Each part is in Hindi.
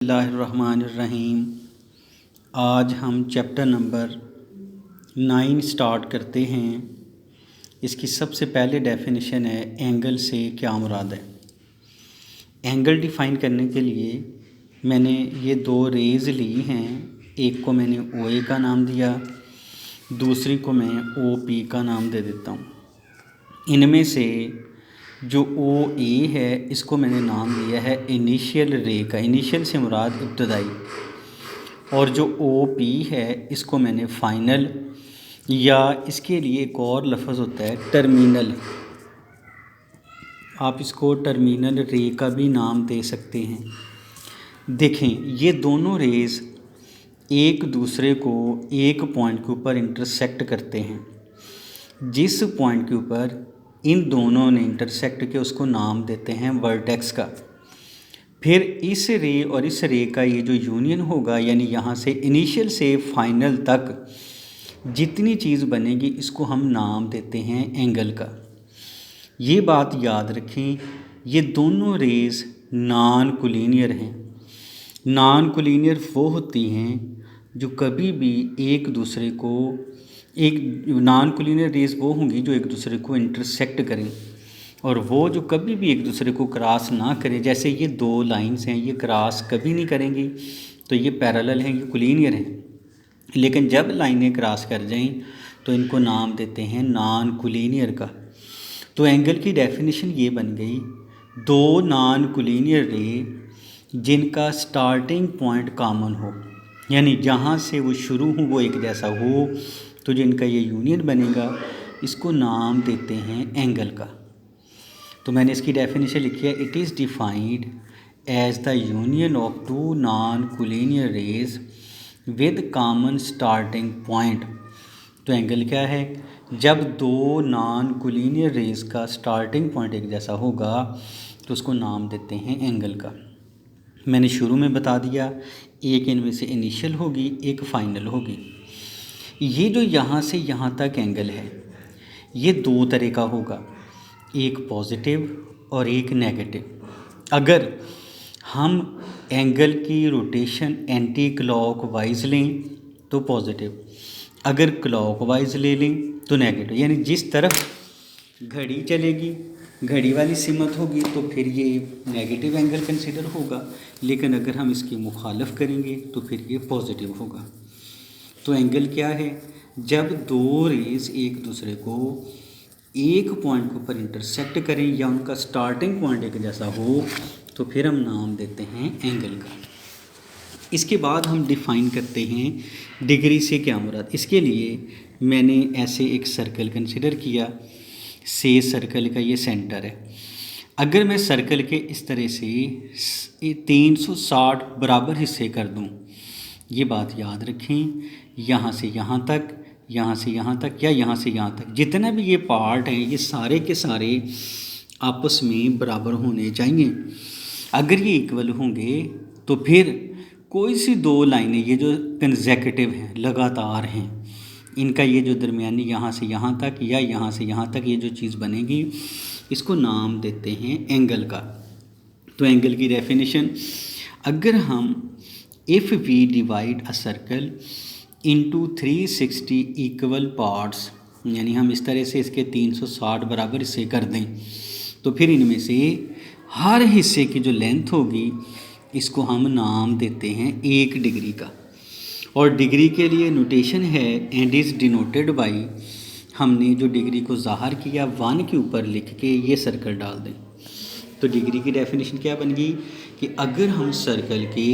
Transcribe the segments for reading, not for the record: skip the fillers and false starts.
बिस्मिल्लाहिर्रहमानिर्रहीम। आज हम चैप्टर नंबर 9 स्टार्ट करते हैं। इसकी सबसे पहले डेफिनेशन है एंगल से क्या मुराद है। एंगल डिफ़ाइन करने के लिए मैंने ये दो रेज़ ली हैं। एक को मैंने OA का नाम दिया, दूसरी को मैं OP का नाम दे देता हूँ। इनमें से जो OA है इसको मैंने नाम दिया है इनिशियल रे का। इनिशियल से मुराद इब्तदाई। और जो OP है इसको मैंने फ़ाइनल, या इसके लिए एक और लफ्ज़ होता है टर्मिनल। आप इसको टर्मिनल रे का भी नाम दे सकते हैं। देखें, ये दोनों रेज़ एक दूसरे को एक पॉइंट के ऊपर इंटरसेक्ट करते हैं। जिस पॉइंट के ऊपर इन दोनों ने इंटरसेक्ट किया उसको नाम देते हैं वर्टेक्स का। फिर इस रे और इस रे का ये जो यूनियन होगा, यानी यहाँ से इनिशियल से फाइनल तक जितनी चीज़ बनेगी इसको हम नाम देते हैं एंगल का। ये बात याद रखें, ये दोनों रेज़ नॉन कोलिनियर हैं। नॉन कोलिनियर वो होती हैं जो कभी भी एक दूसरे को नॉन कोलिनियर रेज़ वो होंगी जो एक दूसरे को इंटरसेक्ट करें, और वो जो कभी भी एक दूसरे को क्रॉस ना करें। जैसे ये दो लाइंस हैं, ये क्रॉस कभी नहीं करेंगी, तो ये पैरेलल हैं, ये कोलिनियर हैं। लेकिन जब लाइनें क्रॉस कर जाएं तो इनको नाम देते हैं नॉन कोलिनियर का। तो एंगल की डेफिनेशन ये बन गई, दो नॉन कोलिनियर रे जिनका स्टार्टिंग पॉइंट कॉमन हो, यानी जहाँ से वो शुरू हो वो एक जैसा हो, तो जिनका ये यूनियन बनेगा इसको नाम देते हैं एंगल का। तो मैंने इसकी डेफिनेशन लिखी है, it is defined as the union of two non collinear rays with common starting point. तो एंगल क्या है? जब दो नॉन कोलिनियर रेज का स्टार्टिंग पॉइंट एक जैसा होगा तो उसको नाम देते हैं एंगल का। मैंने शुरू में बता दिया, एक इनमें से इनिशियल होगी, एक फाइनल होगी। ये जो यहाँ से यहाँ तक एंगल है ये दो तरह का होगा, एक पॉजिटिव और एक नेगेटिव। अगर हम एंगल की रोटेशन एंटी क्लॉकवाइज लें तो पॉजिटिव, अगर क्लॉकवाइज ले लें तो नेगेटिव। यानी जिस तरफ घड़ी चलेगी, घड़ी वाली सिमत होगी तो फिर ये नेगेटिव एंगल कंसिडर होगा, लेकिन अगर हम इसकी मुखालफ करेंगे तो फिर ये पॉजिटिव होगा। तो एंगल क्या है? जब दो रेज़ एक दूसरे को एक पॉइंट के ऊपर इंटरसेक्ट करें या उनका स्टार्टिंग पॉइंट एक जैसा हो तो फिर हम नाम देते हैं एंगल का। इसके बाद हम डिफ़ाइन करते हैं डिग्री से क्या मुराद। इसके लिए मैंने ऐसे एक सर्कल कंसिडर किया, से सर्कल का ये सेंटर है। अगर मैं सर्कल के इस तरह से 360 बराबर हिस्से कर दूं, ये बात याद रखें, यहाँ से यहाँ तक, यहाँ से यहाँ तक, या यहाँ से यहाँ तक, जितना भी ये पार्ट हैं ये सारे के सारे आपस में बराबर होने चाहिए। अगर ये इक्वल होंगे तो फिर कोई सी दो लाइनें ये जो कंसेक्यूटिव हैं, लगातार हैं, इनका ये जो दरमियानी यहाँ से यहाँ तक या यहाँ से यहाँ तक ये जो चीज़ बनेगी इसको नाम देते हैं एंगल का। तो एंगल की डेफिनेशन, अगर हम if we divide a circle into 360 equal parts, यानी हम इस तरह से इसके 360 बराबर हिस्से कर दें, तो फिर इनमें से हर हिस्से की जो लेंथ होगी इसको हम नाम देते हैं 1 डिग्री का। और डिग्री के लिए नोटेशन है एंड इज़ डिनोटेड बाई, हमने जो डिग्री को ज़ाहिर किया 1 के ऊपर लिख के ये सर्कल डाल दें। तो डिग्री की डेफिनेशन क्या बन गई कि अगर हम सर्कल के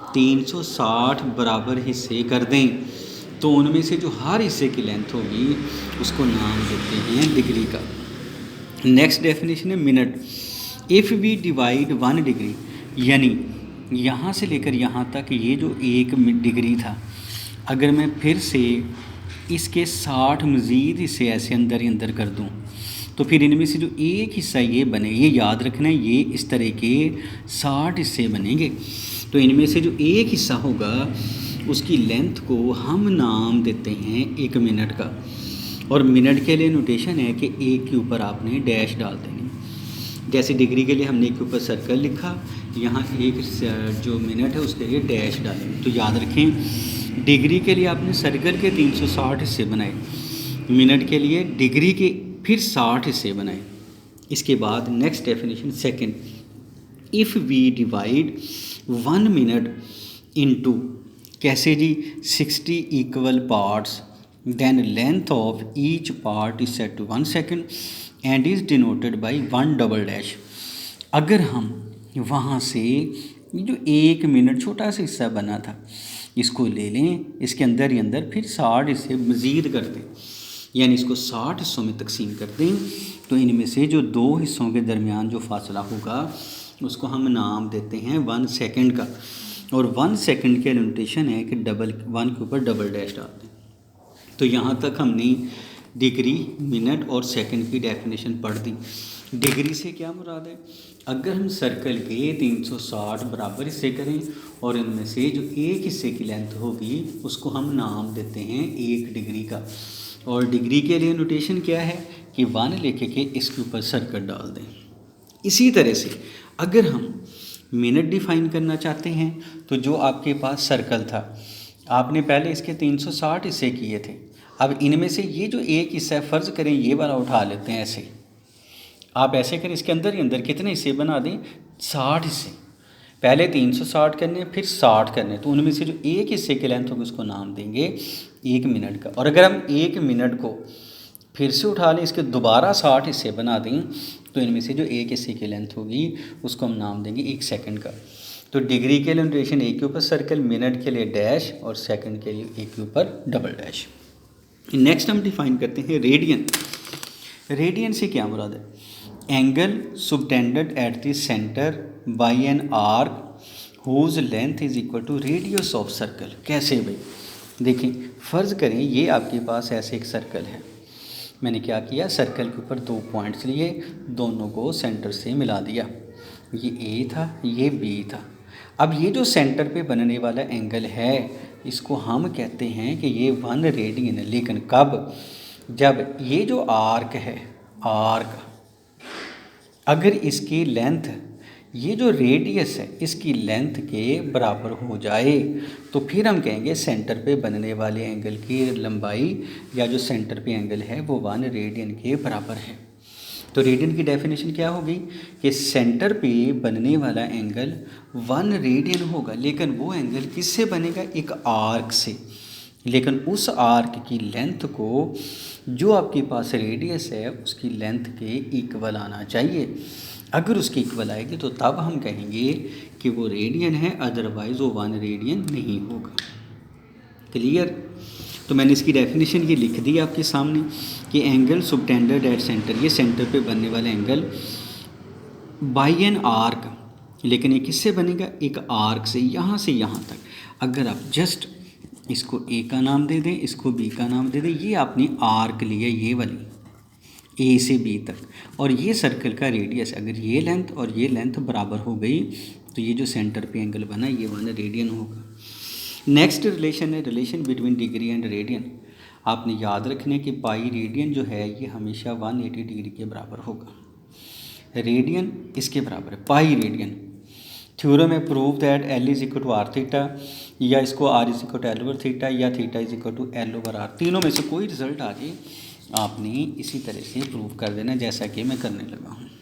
360 बराबर हिस्से कर दें तो उनमें से जो हर हिस्से की लेंथ होगी उसको नाम देते हैं डिग्री का। नेक्स्ट डेफिनेशन है minute. If we divide 1 degree, यानी यहाँ से लेकर यहाँ तक ये जो 1 डिग्री था, अगर मैं फिर से इसके 60 मज़ीद हिस्से ऐसे अंदर ही अंदर कर दूँ तो फिर इनमें से जो एक हिस्सा ये बने, ये याद रखना है, ये इस तरह के 60 हिस्से बनेंगे। तो इनमें से जो एक हिस्सा होगा उसकी लेंथ को हम नाम देते हैं 1 मिनट का। और मिनट के लिए नोटेशन है कि 1 के ऊपर आपने डैश डाल देनी। जैसे डिग्री के लिए हमने 1 के ऊपर सर्कल लिखा, यहाँ एक जो मिनट है उसके लिए डैश डालेंगे। तो याद रखें, डिग्री के लिए आपने सर्कल के 360 हिस्से बनाए, मिनट के लिए डिग्री के फिर 60 हिस्से बनाए। इसके बाद next definition second, if we divide 1 minute into, कैसे जी, 60 equal parts, then length of each part is set to 1 second and is denoted by 1 double dash. अगर हम वहाँ से जो 1 मिनट छोटा सा हिस्सा बना था इसको ले लें, इसके अंदर ही अंदर फिर 60 हिस्से मज़ीद कर दें, यानी इसको 60 हिस्सों में तकसीम कर दें, तो इनमें से जो 2 हिस्सों के दरमियान जो फासला होगा उसको हम नाम देते हैं 1 सेकंड का। और 1 सेकंड के नोटेशन है कि डबल 1 के ऊपर डबल डैश डाल दें। तो यहाँ तक हमने डिग्री, मिनट और सेकंड की डेफिनेशन पढ़ दी। डिग्री से क्या मुराद है, अगर हम सर्कल के 360 बराबर हिस्से करें और इनमें से जो एक हिस्से की लेंथ होगी उसको हम नाम देते हैं 1 डिग्री का। और डिग्री के लिए नोटेशन क्या है कि 1 लेके के इसके ऊपर सर्कल डाल दें। इसी तरह से अगर हम मिनट डिफाइन करना चाहते हैं तो जो आपके पास सर्कल था, आपने पहले इसके 360 हिस्से किए थे, अब इनमें से ये जो एक हिस्सा है, फ़र्ज़ करें ये वाला उठा लेते हैं, ऐसे आप ऐसे करें, इसके अंदर ही अंदर कितने हिस्से बना दें, 60 हिस्से। पहले 360 करने फिर 60 करने, तो उनमें से जो एक हिस्से की लेंथ होगी उसको नाम देंगे 1 मिनट का। और अगर हम 1 मिनट को फिर से उठा लें, इसके दोबारा 60 हिस्से बना दें, तो इनमें से जो एक हिस्से की लेंथ होगी उसको हम नाम देंगे 1 सेकंड का। तो डिग्री के लिए नोटेशन 1 के ऊपर सर्कल, मिनट के लिए डैश और सेकंड के लिए 1 के ऊपर डबल डैश। नेक्स्ट हम डिफाइन करते हैं रेडियन। रेडियन से क्या मुराद है, angle subtended at the centre by an arc whose length is equal to radius of circle. कैसे भाई, देखें, फ़र्ज़ करें ये आपके पास ऐसे एक सर्कल है, मैंने क्या किया, सर्कल के ऊपर 2 पॉइंट्स लिए, दोनों को सेंटर से मिला दिया, ये ए था ये बी था। अब ये जो सेंटर पे बनने वाला एंगल है इसको हम कहते हैं कि ये 1 रेडियन है। लेकिन कब, जब ये जो आर्क है, आर्क अगर इसकी लेंथ, ये जो रेडियस है इसकी लेंथ के बराबर हो जाए तो फिर हम कहेंगे सेंटर पे बनने वाले एंगल की लंबाई या जो सेंटर पे एंगल है वो 1 रेडियन के बराबर है। तो रेडियन की डेफिनेशन क्या होगी कि सेंटर पे बनने वाला एंगल 1 रेडियन होगा, लेकिन वो एंगल किससे बनेगा, एक आर्क से। लेकिन उस आर्क की लेंथ को जो आपके पास रेडियस है उसकी लेंथ के इक्वल आना चाहिए। अगर उसकी इक्वल आएगी तो तब हम कहेंगे कि वो रेडियन है, अदरवाइज़ वो 1 रेडियन नहीं होगा। क्लियर। तो मैंने इसकी डेफिनेशन ये लिख दी आपके सामने कि एंगल सबटेंडेड एट सेंटर, ये सेंटर पे बनने वाला एंगल बाई एन आर्क, लेकिन ये किससे बनेगा, एक आर्क से, यहाँ से यहाँ तक। अगर आप जस्ट इसको ए का नाम दे दें, इसको बी का नाम दे दें, ये आपने आर्क लिया, ये वाली ए से बी तक, और ये सर्कल का रेडियस, अगर ये लेंथ और ये लेंथ बराबर हो गई तो ये जो सेंटर पे एंगल बना ये 1 रेडियन होगा। नेक्स्ट रिलेशन है relation between degree and radian. आपने याद रखने कि पाई रेडियन जो है ये हमेशा 180 डिग्री के बराबर होगा, रेडियन इसके बराबर है पाई रेडियन। थ्योरम में prove that L is equal to R theta, या इसको R is equal to L over theta, या theta is equal to L over R, तीनों में से कोई रिजल्ट आ जाए आपने इसी तरह से प्रूव कर देना जैसा कि मैं करने लगा हूँ।